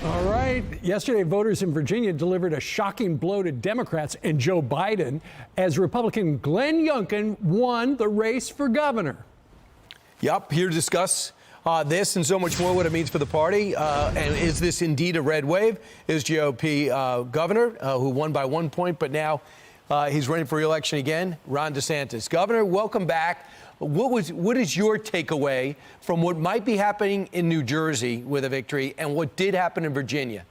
All right. Yesterday, voters in Virginia delivered a shocking blow to Democrats and Joe Biden as Republican Glenn Youngkin won the race for governor. Yup, here to discuss this and so much more, what it means for the party. And is this indeed a red wave? Is GOP governor who won by 1 point, but now he's running for re-election again, Ron DeSantis. Governor, welcome back. What is your takeaway from what might be happening in New Jersey with a victory and what did happen in Virginia?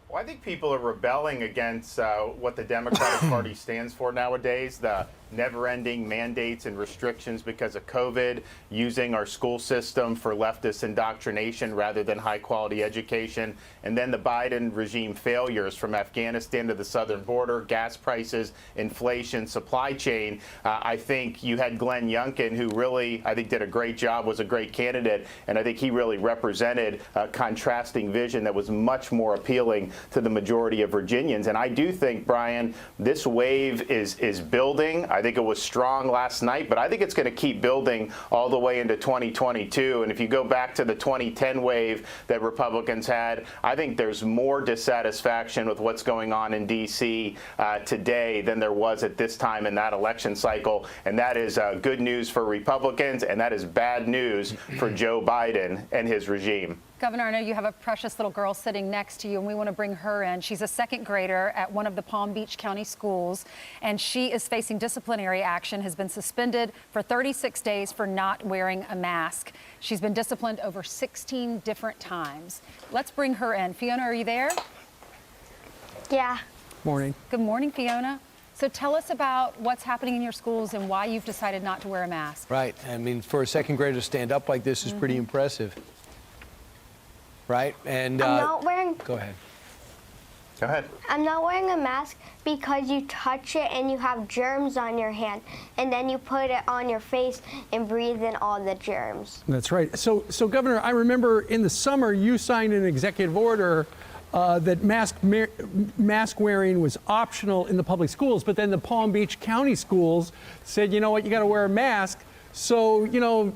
Well, I think people are rebelling against what the Democratic Party stands for nowadays, the never-ending mandates and restrictions because of COVID, using our school system for leftist indoctrination rather than high-quality education, and then the Biden regime failures from Afghanistan to the southern border, gas prices, inflation, supply chain. I think you had Glenn Youngkin, who really, I think, did a great job, was a great candidate, and I think he really represented a contrasting vision that was much more appealing to the majority of Virginians. And I do think, Brian, this wave is building. I think it was strong last night, but I think it's going to keep building all the way into 2022. And if you go back to the 2010 wave that Republicans had, I think there's more dissatisfaction with what's going on in D.C. Today than there was at this time in that election cycle. And that is good news for Republicans, and that is bad news for Joe Biden and his regime. Governor, I know you have a precious little girl sitting next to you, and we want to bring her in. She's a second grader at one of the Palm Beach County schools, and she is facing disciplinary action, has been suspended for 36 days for not wearing a mask. She's been disciplined over 16 different times. Let's bring her in. Fiona, are you there? Yeah. Morning. Good morning, Fiona. So tell us about what's happening in your schools and why you've decided not to wear a mask. Right. I mean, for a second grader to stand up like this is pretty impressive. Right? And I'm not wearing. Go ahead. Go ahead. I'm not wearing a mask because you touch it and you have germs on your hand, and then you put it on your face and breathe in all the germs. That's right. So Governor, I remember in the summer you signed an executive order that mask wearing was optional in the public schools, but then the Palm Beach County schools said, you know what, you got to wear a mask. So, you know,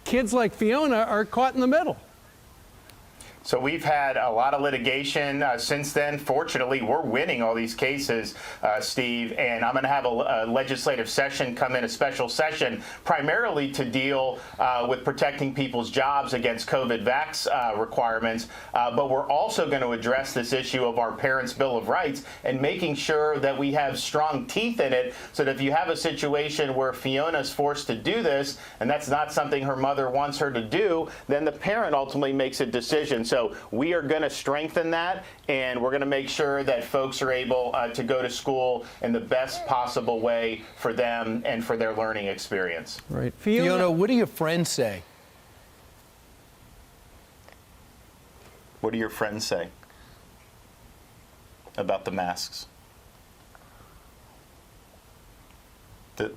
kids like Fiona are caught in the middle. So we've had a lot of litigation since then. Fortunately, we're winning all these cases, Steve, and I'm going to have a legislative session come in, a special session, primarily to deal with protecting people's jobs against COVID vax requirements. But we're also going to address this issue of our Parents' Bill of Rights and making sure that we have strong teeth in it so that if you have a situation where Fiona's forced to do this, and that's not something her mother wants her to do, then the parent ultimately makes a decision. So we are going to strengthen that, and we're going to make sure that folks are able to go to school in the best possible way for them and for their learning experience. Right. Fiona, what do your friends say? What do your friends say about the masks? Do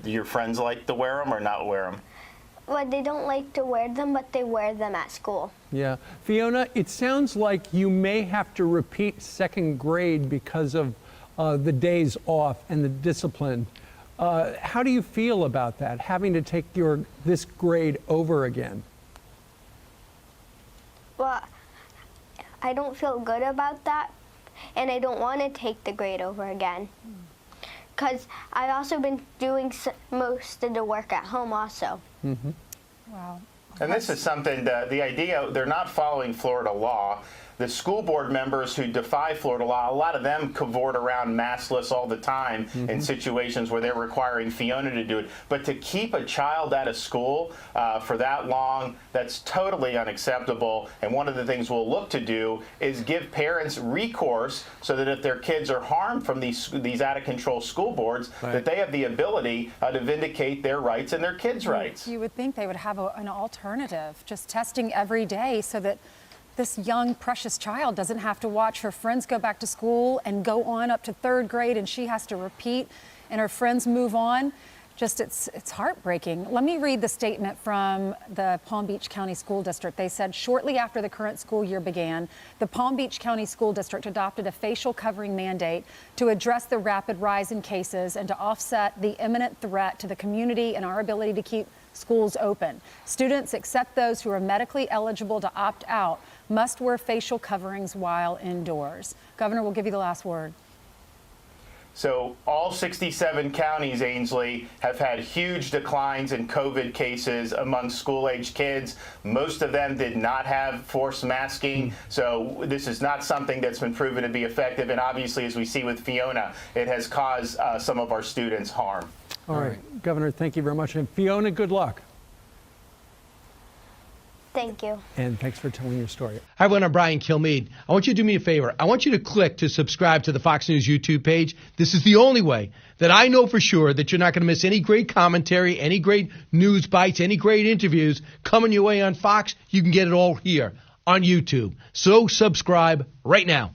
your friends like to wear them or not wear them? Well, they don't like to wear them, but they wear them at school. Yeah. Fiona, it sounds like you may have to repeat second grade because of the days off and the discipline. How do you feel about that, having to take this grade over again? Well, I don't feel good about that, and I don't want to take the grade over again. Because I've also been doing most of the work at home also. Mm-hmm. Wow. And this is something that the idea, they're not following Florida law. The school board members who defy Florida law, a lot of them cavort around maskless all the time in situations where they're requiring Fiona to do it. But to keep a child out of school for that long, that's totally unacceptable. And one of the things we'll look to do is give parents recourse so that if their kids are harmed from these out-of-control school boards, that they have the ability to vindicate their rights and their kids' rights. You would think they would have an alternative, just testing every day so that this young, precious child doesn't have to watch her friends go back to school and go on up to third grade, and she has to repeat, and her friends move on. Just, it's heartbreaking. Let me read the statement from the Palm Beach County School District. They said, shortly after the current school year began, the Palm Beach County School District adopted a facial covering mandate to address the rapid rise in cases and to offset the imminent threat to the community and our ability to keep schools open. Students, except those who are medically eligible to opt out, must wear facial coverings while indoors. Governor, we'll give you the last word. So all 67 counties, Ainsley, have had huge declines in COVID cases among school-age kids. Most of them did not have forced masking. So this is not something that's been proven to be effective. And obviously, as we see with Fiona, it has caused some of our students harm. All right, Governor, thank you very much. And Fiona, good luck. Thank you. And thanks for telling your story. Hi, everyone. I'm Brian Kilmeade. I want you to do me a favor. I want you to click to subscribe to the Fox News YouTube page. This is the only way that I know for sure that you're not going to miss any great commentary, any great news bites, any great interviews coming your way on Fox. You can get it all here on YouTube. So subscribe right now.